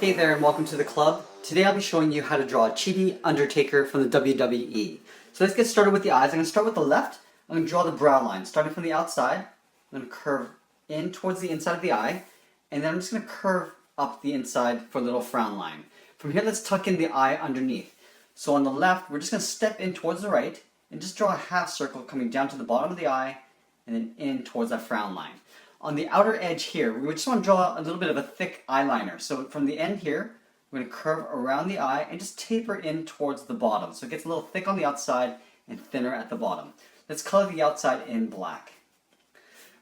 Hey there and welcome to the club. Today I'll be showing you how to draw a chibi Undertaker from the WWE. So let's get started with the eyes. I'm going to start with the left. I'm going to draw the brow line. Starting from the outside, I'm going to curve in towards the inside of the eye. And then I'm just going to curve up the inside for a little frown line. From here, let's tuck in the eye underneath. So on the left, we're just going to step in towards the right and just draw a half circle coming down to the bottom of the eye and then in towards that frown line. On the outer edge here, we just want to draw a little bit of a thick eyeliner. So from the end here, we're going to curve around the eye and just taper in towards the bottom. So it gets a little thick on the outside and thinner at the bottom. Let's color the outside in black.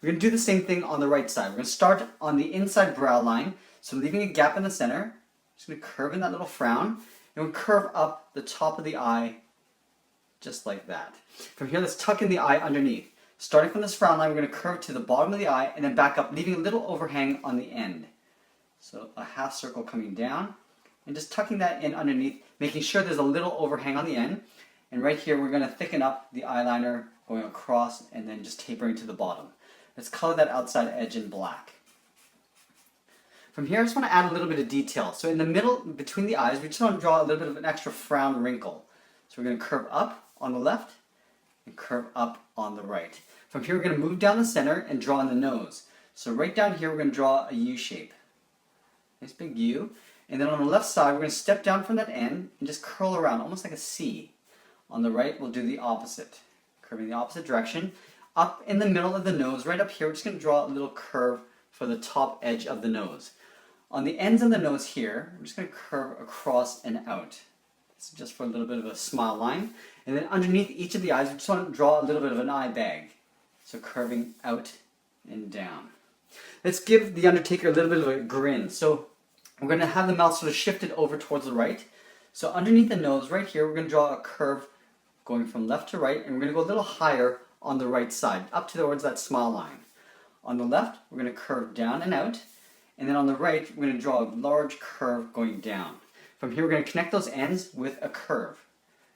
We're going to do the same thing on the right side. We're going to start on the inside brow line, so leaving a gap in the center. Just going to curve in that little frown, and we'll curve up the top of the eye just like that. From here, let's tuck in the eye underneath. Starting from this frown line, we're going to curve to the bottom of the eye and then back up, leaving a little overhang on the end. So a half circle coming down and just tucking that in underneath, making sure there's a little overhang on the end. And right here, we're going to thicken up the eyeliner going across and then just tapering to the bottom. Let's color that outside edge in black. From here, I just want to add a little bit of detail. So in the middle, between the eyes, we just want to draw a little bit of an extra frown wrinkle. So we're going to curve up on the left and curve up on the right. From here, we're going to move down the center and draw on the nose. So right down here, we're going to draw a U shape. Nice big U. And then on the left side, we're going to step down from that end and just curl around, almost like a C. On the right, we'll do the opposite. Curving the opposite direction. Up in the middle of the nose, right up here, we're just going to draw a little curve for the top edge of the nose. On the ends of the nose here, we're just going to curve across and out. This is just for a little bit of a smile line. And then underneath each of the eyes, we just want to draw a little bit of an eye bag. So curving out and down. Let's give the Undertaker a little bit of a grin. So we're going to have the mouth sort of shifted over towards the right. So underneath the nose, right here, we're going to draw a curve going from left to right. And we're going to go a little higher on the right side, up towards that smile line. On the left, we're going to curve down and out. And then on the right, we're going to draw a large curve going down. From here, we're going to connect those ends with a curve,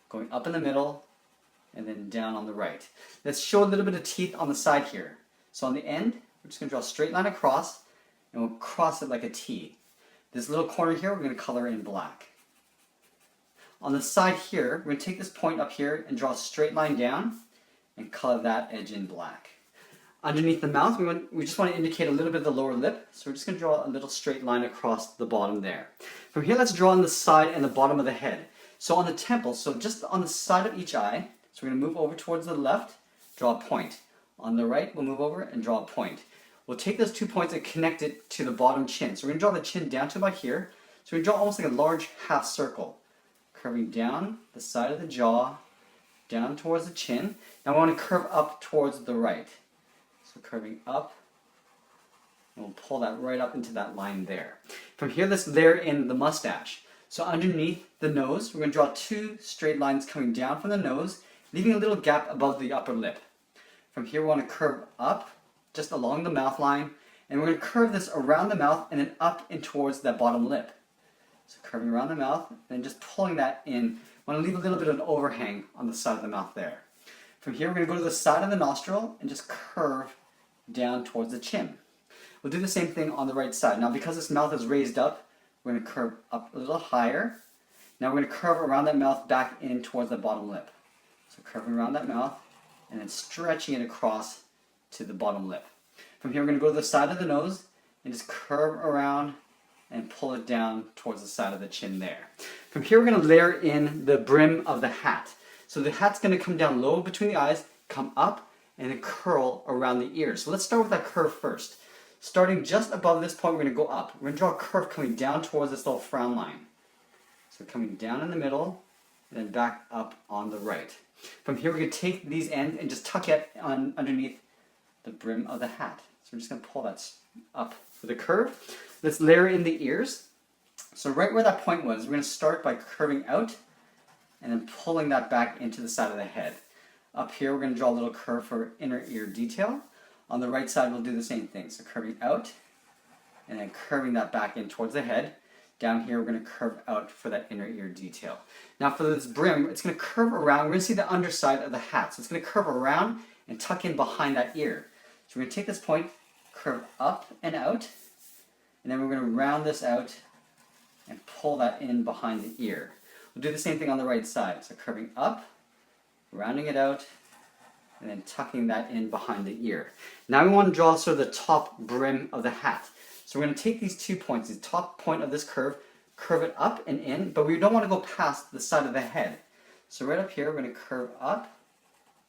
going up in the middle and then down on the right. Let's show a little bit of teeth on the side here. So on the end, we're just going to draw a straight line across, and we'll cross it like a T. This little corner here, we're going to color in black. On the side here, we're going to take this point up here and draw a straight line down and color that edge in black. Underneath the mouth, we just want to indicate a little bit of the lower lip, so we're just going to draw a little straight line across the bottom there. From here, let's draw on the side and the bottom of the head. So on the temple, so just on the side of each eye, so we're going to move over towards the left, draw a point. On the right, we'll move over and draw a point. We'll take those 2 points and connect it to the bottom chin. So we're going to draw the chin down to about here. So we draw almost like a large half circle, curving down the side of the jaw, down towards the chin. Now we want to curve up towards the right. So curving up, and we'll pull that right up into that line there. From here, let's layer in the mustache. So underneath the nose, we're going to draw 2 straight lines coming down from the nose, leaving a little gap above the upper lip. From here, we want to curve up, just along the mouth line, and we're going to curve this around the mouth and then up and towards that bottom lip. So curving around the mouth, and just pulling that in. I want to leave a little bit of an overhang on the side of the mouth there. From here, we're going to go to the side of the nostril and just curve down towards the chin. We'll do the same thing on the right side. Now, because this mouth is raised up, we're going to curve up a little higher. Now we're going to curve around that mouth back in towards the bottom lip. So curving around that mouth and then stretching it across to the bottom lip. From here, we're going to go to the side of the nose and just curve around and pull it down towards the side of the chin there. From here, we're going to layer in the brim of the hat. So the hat's going to come down low between the eyes, come up, and then curl around the ears. So let's start with that curve first. Starting just above this point, we're going to go up. We're going to draw a curve coming down towards this little frown line. So coming down in the middle, and then back up on the right. From here, we're going to take these ends and just tuck it underneath the brim of the hat. So we're just going to pull that up for the curve. Let's layer in the ears. So right where that point was, we're going to start by curving out and then pulling that back into the side of the head. Up here, we're going to draw a little curve for inner ear detail. On the right side, we'll do the same thing. So curving out and then curving that back in towards the head. Down here, we're going to curve out for that inner ear detail. Now for this brim, it's going to curve around. We're going to see the underside of the hat. So it's going to curve around and tuck in behind that ear. So we're going to take this point, curve up and out, and then we're going to round this out and pull that in behind the ear. We'll do the same thing on the right side. So curving up, rounding it out, and then tucking that in behind the ear. Now we want to draw sort of the top brim of the hat. So we're going to take these 2 points, the top point of this curve, curve it up and in, but we don't want to go past the side of the head. So right up here, we're going to curve up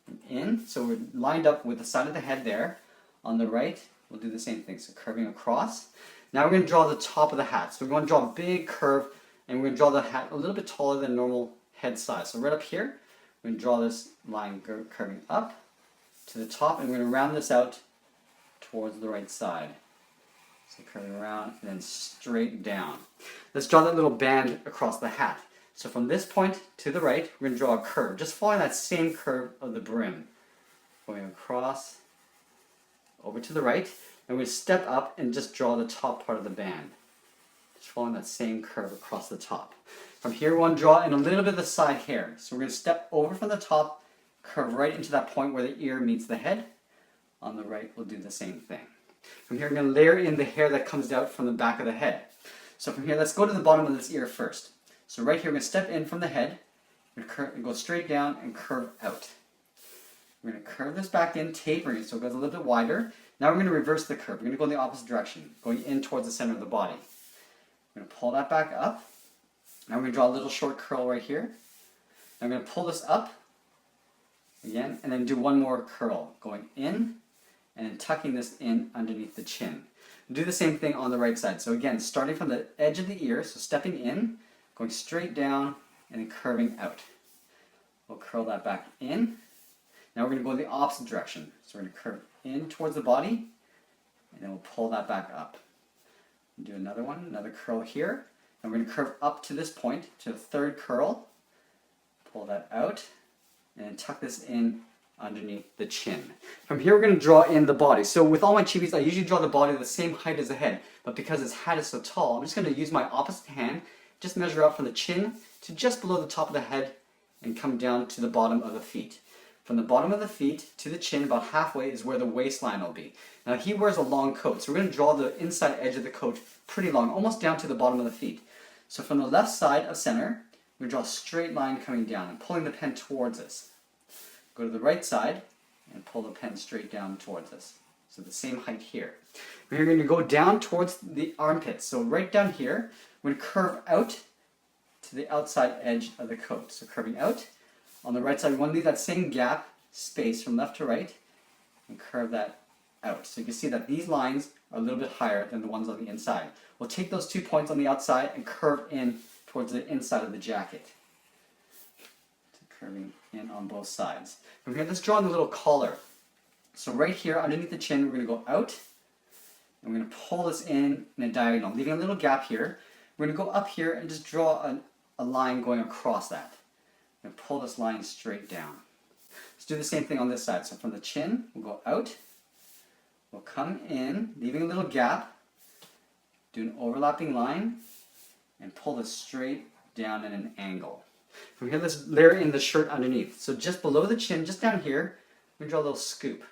and in. So we're lined up with the side of the head there. On the right, we'll do the same thing. So curving across. Now we're going to draw the top of the hat. So we're going to draw a big curve, and we're going to draw the hat a little bit taller than normal head size. So right up here, we're going to draw this line curving up to the top, and we're going to round this out towards the right side. So curving around and then straight down. Let's draw that little band across the hat. So from this point to the right, we're going to draw a curve, just following that same curve of the brim. Going across, over to the right, and we're going to step up and just draw the top part of the band. Just following that same curve across the top. From here, we want to draw in a little bit of the side hair. So we're going to step over from the top, curve right into that point where the ear meets the head. On the right, we'll do the same thing. From here, we're going to layer in the hair that comes out from the back of the head. So from here, let's go to the bottom of this ear first. So right here, we're going to step in from the head, we're going to go straight down and curve out. We're going to curve this back in, tapering it so it goes a little bit wider. Now we're going to reverse the curve. We're going to go in the opposite direction, going in towards the center of the body. We're going to pull that back up. Now we're going to draw a little short curl right here. Now we're going to pull this up again, and then do one more curl, going in, and then tucking this in underneath the chin. Do the same thing on the right side. So again, starting from the edge of the ear, so stepping in, going straight down, and then curving out. We'll curl that back in. Now we're going to go in the opposite direction. So we're going to curve in towards the body, and then we'll pull that back up. Do another one, another curl here. And we're going to curve up to this point, to the third curl. Pull that out, and then tuck this in underneath the chin. From here, we're going to draw in the body. So with all my chibis, I usually draw the body the same height as the head. But because this hat is so tall, I'm just going to use my opposite hand, just measure up from the chin to just below the top of the head, and come down to the bottom of the feet. From the bottom of the feet to the chin, about halfway, is where the waistline will be. Now he wears a long coat, so we're going to draw the inside edge of the coat pretty long, almost down to the bottom of the feet. So from the left side of center, we're going to draw a straight line coming down and pulling the pen towards us. Go to the right side and pull the pen straight down towards us. So the same height here. We're going to go down towards the armpits. So right down here, we're going to curve out to the outside edge of the coat. So curving out. On the right side, we want to leave that same gap, space from left to right, and curve that out. So you can see that these lines are a little bit higher than the ones on the inside. We'll take those 2 points on the outside and curve in towards the inside of the jacket. So curving in on both sides. From here, let's draw in the little collar. So right here, underneath the chin, we're going to go out, and we're going to pull this in a diagonal, leaving a little gap here. We're going to go up here and just draw a line going across that. And pull this line straight down. Let's do the same thing on this side. So from the chin, we'll go out, we'll come in, leaving a little gap, do an overlapping line, and pull this straight down at an angle. From here, let's layer in the shirt underneath. So just below the chin, just down here, we're going to draw a little scoop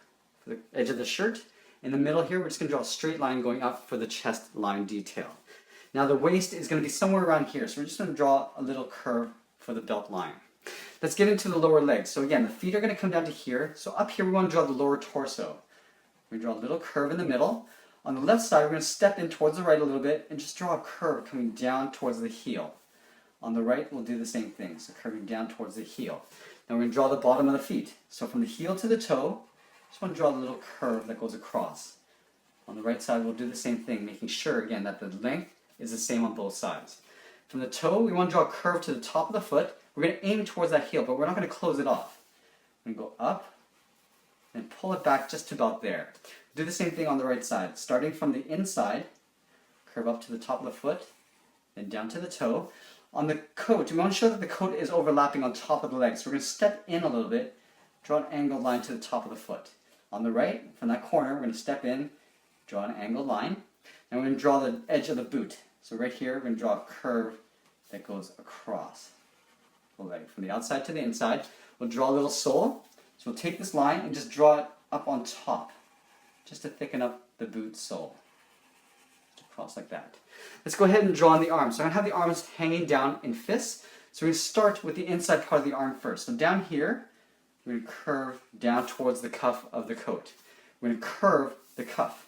for the edge of the shirt. In the middle here, we're just going to draw a straight line going up for the chest line detail. Now the waist is going to be somewhere around here, so we're just going to draw a little curve for the belt line. Let's get into the lower legs. So again, the feet are going to come down to here. So up here, we want to draw the lower torso. We draw a little curve in the middle. On the left side, we're going to step in towards the right a little bit and just draw a curve coming down towards the heel. On the right, we'll do the same thing. So curving down towards the heel. Now we're going to draw the bottom of the feet. So from the heel to the toe, just want to draw a little curve that goes across. On the right side, we'll do the same thing, making sure, again, that the length is the same on both sides. From the toe, we want to draw a curve to the top of the foot. We're going to aim towards that heel, but we're not going to close it off. We're going to go up and pull it back just to about there. Do the same thing on the right side. Starting from the inside, curve up to the top of the foot, then down to the toe. On the coat, we want to show that the coat is overlapping on top of the leg. So we're going to step in a little bit, draw an angled line to the top of the foot. On the right, from that corner, we're going to step in, draw an angled line. And we're going to draw the edge of the boot. So right here, we're going to draw a curve that goes across the leg. From the outside to the inside, we'll draw a little sole. So we'll take this line and just draw it up on top, just to thicken up the boot sole. across like that. Let's go ahead and draw on the arms. So I'm going to have the arms hanging down in fists. So we're going to start with the inside part of the arm first. So down here, we're going to curve down towards the cuff of the coat. We're going to curve the cuff.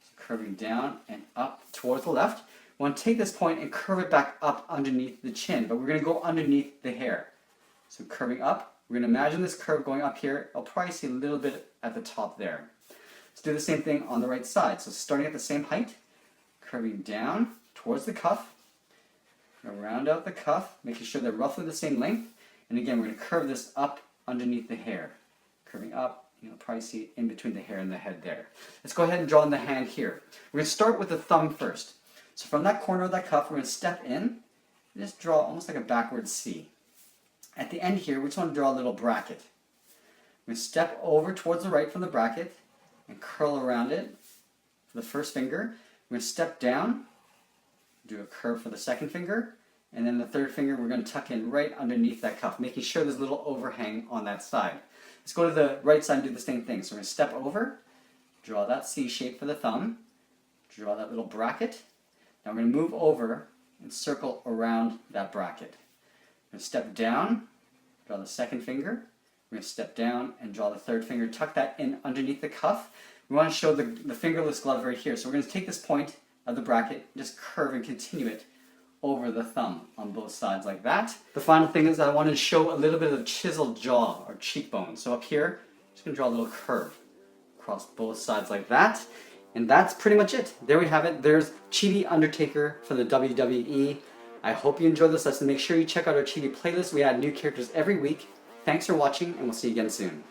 So curving down and up towards the left. We want to take this point and curve it back up underneath the chin, but we're going to go underneath the hair. So curving up, we're going to imagine this curve going up here. I'll probably see a little bit at the top there. Let's do the same thing on the right side. So starting at the same height, curving down towards the cuff. We're going to round out the cuff, making sure they're roughly the same length. And again, we're going to curve this up underneath the hair. Curving up, you'll probably see in between the hair and the head there. Let's go ahead and draw in the hand here. We're going to start with the thumb first. So from that corner of that cuff, we're going to step in and just draw almost like a backward C. At the end here, we just want to draw a little bracket. We're going to step over towards the right from the bracket and curl around it for the first finger. We're going to step down, do a curve for the second finger, and then the third finger we're going to tuck in right underneath that cuff, making sure there's a little overhang on that side. Let's go to the right side and do the same thing. So we're going to step over, draw that C shape for the thumb, draw that little bracket. Now we're going to move over and circle around that bracket. We're going to step down, draw the second finger. We're going to step down and draw the third finger, tuck that in underneath the cuff. We want to show the fingerless glove right here. So we're going to take this point of the bracket, just curve and continue it over the thumb on both sides like that. The final thing is I want to show a little bit of chiseled jaw or cheekbone. So up here, I'm just going to draw a little curve across both sides like that. And that's pretty much it. There we have it. There's Chibi Undertaker from the WWE. I hope you enjoyed this lesson. Make sure you check out our Chibi playlist. We add new characters every week. Thanks for watching, and we'll see you again soon.